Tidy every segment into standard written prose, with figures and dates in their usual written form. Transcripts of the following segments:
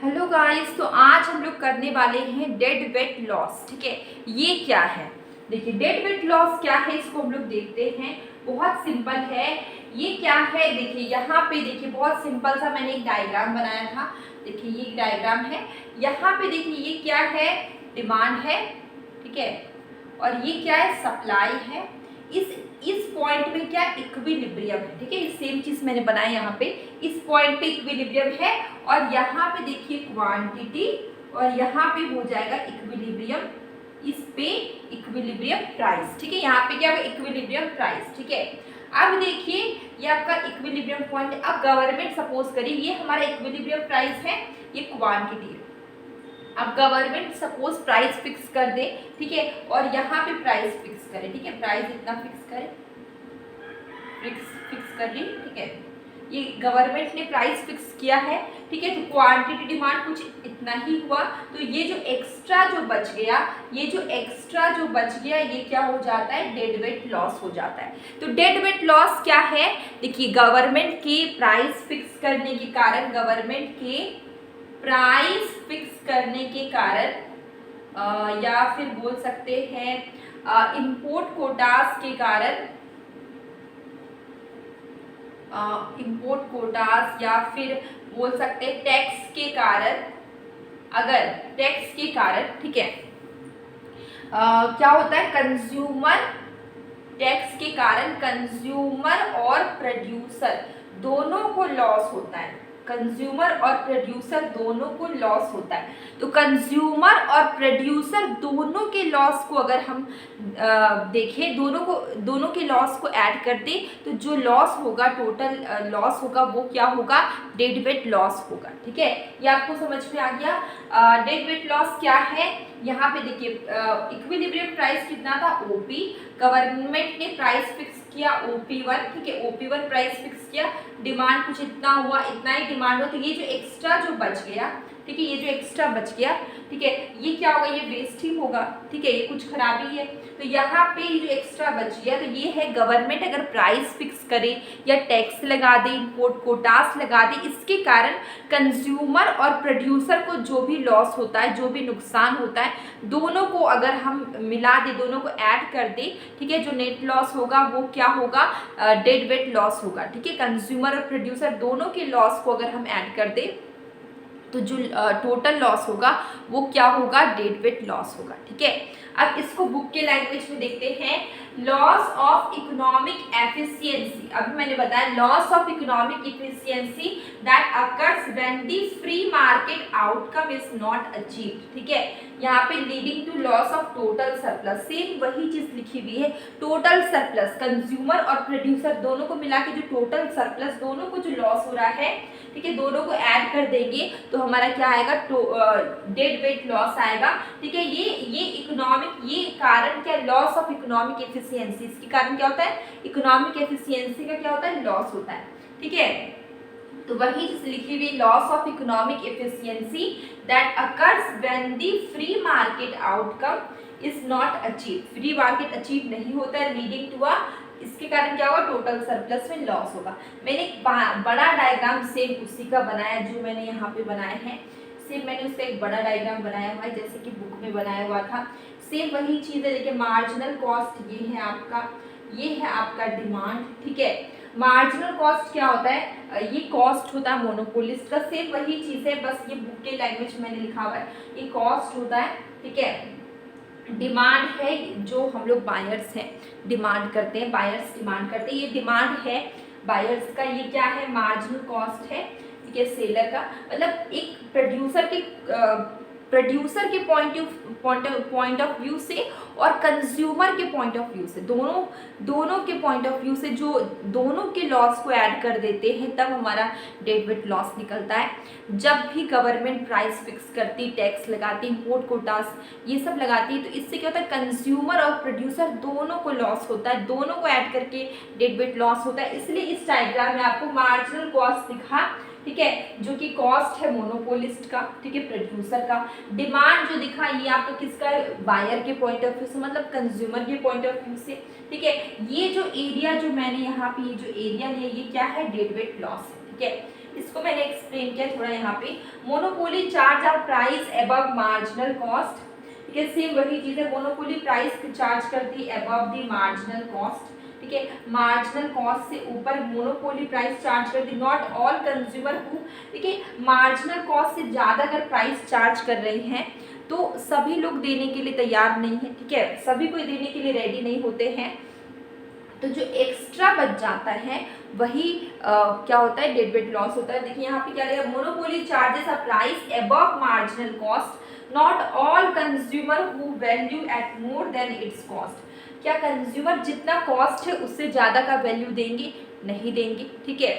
Hello guys, तो आज हम लोग करने वाले हैं डेड वेट लॉस। ठीक है, ये क्या है? देखिए, डेड वेट लॉस क्या है इसको हम लोग देखते हैं। बहुत सिंपल है। ये क्या है? देखिए यहाँ पे, देखिए बहुत सिंपल सा मैंने एक डायग्राम बनाया था। देखिए ये एक डायग्राम है। यहाँ पे देखिए ये क्या है? डिमांड है। ठीक है, और ये क्या है? सप्लाई है। इस पॉइंट में क्या इक्विलिब्रियम है। ठीक है, ये सेम चीज मैंने बनाया यहाँ पे। इस पॉइंट पे इक्विलिब्रियम है और यहाँ पे देखिए क्वांटिटी और यहाँ पे हो जाएगा इक्विलिब्रियम। इस पे इक्विलिब्रियम प्राइस। ठीक है, यहाँ पे क्या होगा? Equilibrium price. ठीक है, अब देखिए ये आपका इक्विलिब्रियम पॉइंट। अब गवर्नमेंट सपोज करिए ये हमारा इक्विलिब्रियम प्राइस है, ये क्वांटिटी है। अब गवर्नमेंट सपोज प्राइस फिक्स कर दे। ठीक है, और यहाँ पे प्राइस फिक्स करे। ठीक है, प्राइस इतना फिक्स करे, फिक्स कर ली। ठीक है, ये गवर्नमेंट ने प्राइस फिक्स किया है। ठीक है, तो क्वांटिटी डिमांड कुछ इतना ही हुआ। तो ये जो एक्स्ट्रा जो बच गया, ये क्या हो जाता है? डेड वेट लॉस हो जाता है। तो डेड वेट लॉस क्या है? देखिए गवर्नमेंट की प्राइस फिक्स करने के कारण, या फिर बोल सकते हैं इंपोर्ट कोटास के कारण, या फिर बोल सकते हैं टैक्स के कारण। अगर टैक्स के कारण, ठीक है, क्या होता है? कंज्यूमर टैक्स के कारण कंज्यूमर और प्रोड्यूसर दोनों को लॉस होता है। कंज्यूमर और प्रोड्यूसर दोनों को लॉस होता है। तो कंज्यूमर और प्रोड्यूसर दोनों के लॉस को अगर हम देखें, दोनों के लॉस को ऐड कर दें, तो जो लॉस होगा, टोटल लॉस होगा, वो क्या होगा? डेड वेट लॉस होगा। ठीक है, ये आपको समझ में आ गया। डेड वेट लॉस क्या है? यहाँ पे देखिए इक्विलिब्रियम प्राइस कितना था? ओपी। गवर्नमेंट ने प्राइस फिक्स किया OP1। ठीक है, OP1 प्राइस फिक्स किया। डिमांड कुछ इतना हुआ, इतना ही डिमांड हुआ। तो ये जो एक्स्ट्रा जो बच गया, ठीक है, ये जो एक्स्ट्रा बच गया, ठीक है, ये क्या होगा? ये वेस्ट ही होगा। ठीक है, ये कुछ खराबी है। तो यहाँ पे ये जो एक्स्ट्रा बच गया, तो ये है गवर्नमेंट अगर प्राइस फिक्स करे या टैक्स लगा दे, इम्पोर्ट कोटास लगा दे, इसके कारण कंज्यूमर और प्रोड्यूसर को जो भी लॉस होता है, जो भी नुकसान होता है, दोनों को अगर हम मिला दे, दोनों को ऐड कर दे, ठीक है, जो नेट लॉस होगा वो क्या होगा? डेड वेट लॉस होगा। ठीक है, कंज्यूमर और प्रोड्यूसर दोनों के लॉस को अगर हम ऐड कर दे, तो जो टोटल लॉस होगा वो क्या होगा? डेड वेट लॉस होगा। ठीक है, अब इसको बुक के लैंग्वेज में देखते हैं। Loss of economic efficiency. अभी मैंने बताया loss of economic efficiency that occurs when the free market outcome is not achieved. ठीक है, यहाँ पे leading to loss of total surplus. Same वही चीज लिखी हुई है, टोटल सरप्लस। कंज्यूमर और प्रोड्यूसर दोनों को मिला के जो टोटल सरप्लस, दोनों को जो लॉस हो रहा है, ठीक है, दोनों को ऐड कर देंगे तो हमारा क्या आएगा? डेड वेट लॉस आएगा। ठीक है, ये इकोनॉमिक, ये कारण क्या? Loss of economic efficiency. इसके कारण क्या होता है? इकोनॉमिक एफिशिएंसी का क्या होता है? लॉस होता है। ठीक है, तो वही चीज लिखी हुई, loss of economic efficiency that occurs when the free market outcome is not achieve. Free market achieve नहीं होता है, लीडिंग टू अ, इसके कारण क्या होगा? टोटल सरप्लस में लॉस होगा। मैंने एक बड़ा डायग्राम सेम उसी का बनाया जो मैंने यहाँ पे बनाए हैं। सेम मैंने उसका एक बड़ा डायग्राम बनाया हुआ है, जैसे कि बुक में बनाया हुआ था। सेम वही चीज़ है। देखिए मार्जिनल कॉस्ट ये है आपका, ये है आपका डिमांड। ठीक है, मार्जिनल कॉस्ट क्या होता है? ये कॉस्ट होता है मोनोपोलिस्ट का। सेम वही चीज़ है, बस ये बुक के लैंग्वेज में मैंने लिखा हुआ है, ये कॉस्ट होता है। ठीक है, डिमांड है, जो हम लोग बायर्स हैं डिमांड करते हैं, बायर्स डिमांड करते हैं, ये डिमांड है बायर्स का। ये क्या है? मार्जिनल कॉस्ट है। ठीक है, सेलर का मतलब एक प्रोड्यूसर के पॉइंट ऑफ व्यू से और कंज्यूमर के पॉइंट ऑफ व्यू से, दोनों के पॉइंट ऑफ व्यू से, जो दोनों के लॉस को ऐड कर देते हैं, तब हमारा डेड वेट लॉस निकलता है। जब भी गवर्नमेंट प्राइस फिक्स करती, टैक्स लगाती, इम्पोर्ट कोटास ये सब लगाती है, तो इससे क्या होता है? कंज्यूमर और प्रोड्यूसर दोनों को लॉस होता है, दोनों को ऐड करके डेड वेट लॉस होता है। इसलिए इस डायग्राम में आपको मार्जिनल कॉस्ट दिखा ठीक है, जो कि कॉस्ट है मोनोपोलिस्ट का, ठीक है, प्रोड्यूसर का। डिमांड जो दिखा ये आपका किसका है, बायर के पॉइंट ऑफ व्यू से, मतलब कंज्यूमर के पॉइंट ऑफ व्यू से, ठीक है। ये जो एरिया जो मैंने यहाँ पे ये जो एरिया लिया ये क्या है, डेड वेट लॉस है, ठीक है। इसको मैंने एक्सप्लेन किया थोड़ा यहाँ पे। Monopoly charge are price above marginal cost, ठीक है, सेम वही चीज है, मोनोपोली प्राइस चार्ज करती है अबव द मार्जिनल कॉस्ट, ठीक है, मार्जिनल कॉस्ट से ऊपर मोनोपोली प्राइस चार्ज करती, नॉट ऑल कंज्यूमर हु, ठीक है, मार्जिनल कॉस्ट से ज़्यादा अगर प्राइस चार्ज कर रहे हैं तो सभी लोग देने के लिए तैयार नहीं है, ठीक है, सभी कोई देने के लिए रेडी नहीं होते हैं। तो जो एक्स्ट्रा बच जाता है वही क्या होता है, डेड वेट लॉस होता है। देखिए यहाँ पे क्या लिखा, monopoly charges a price above marginal cost, not all consumer who value at more than its cost. क्या कंज्यूमर जितना कॉस्ट है उससे ज्यादा का वैल्यू देंगे, नहीं देंगे, ठीक है।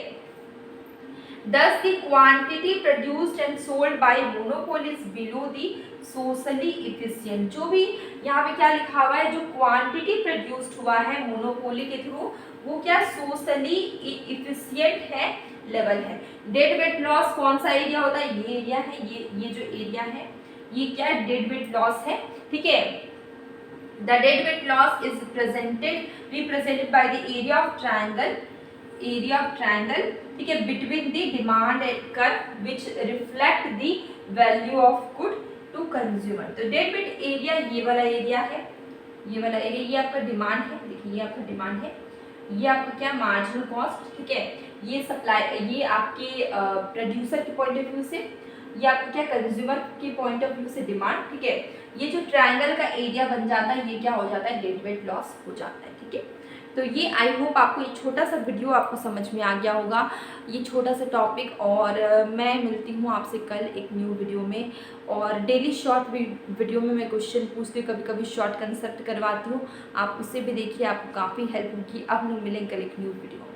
Thus the quantity produced and sold by monopoly is below the socially efficient। जो भी यहाँ पे क्या लिखा हुआ है, जो क्वांटिटी प्रोड्यूस्ड हुआ है मोनोपोली के थ्रू वो क्या सोशली इफिशियंट है, लेवल है। डेड वेट लॉस कौन सा एरिया होता है, ये एरिया है, ये जो एरिया है ये क्या डेड वेट लॉस है, ठीक है। The dead weight loss is represented by the area of triangle, ठीक है, between the demand curve which reflect the value of good to consumer। तो dead weight एरिया ये वाला एरिया है, ये वाला एरिया, ये आपका डिमांड है, देखिए ये आपका डिमांड है, ये आपका क्या मार्जिनल कॉस्ट, ठीक है, ये सप्लाई, ये आपके प्रोड्यूसर के पॉइंट ऑफ व्यू से, ये आपका क्या कंज्यूमर के पॉइंट ऑफ व्यू से डिमांड, ठीक है। ये जो ट्रायंगल का एरिया बन जाता है ये क्या हो जाता है, डेड वेट लॉस हो जाता है, ठीक है। तो ये आई होप आपको ये छोटा सा वीडियो आपको समझ में आ गया होगा, ये छोटा सा टॉपिक। और मैं मिलती हूँ आपसे कल एक न्यू वीडियो में, और डेली शॉर्ट वीडियो में मैं क्वेश्चन पूछती हूँ, कभी कभी शॉर्ट कंसेप्ट करवाती हूँ, आप उसे भी देखिए, आपको काफ़ी हेल्प होगी। अब हम मिलेंगे कल एक न्यू वीडियो में।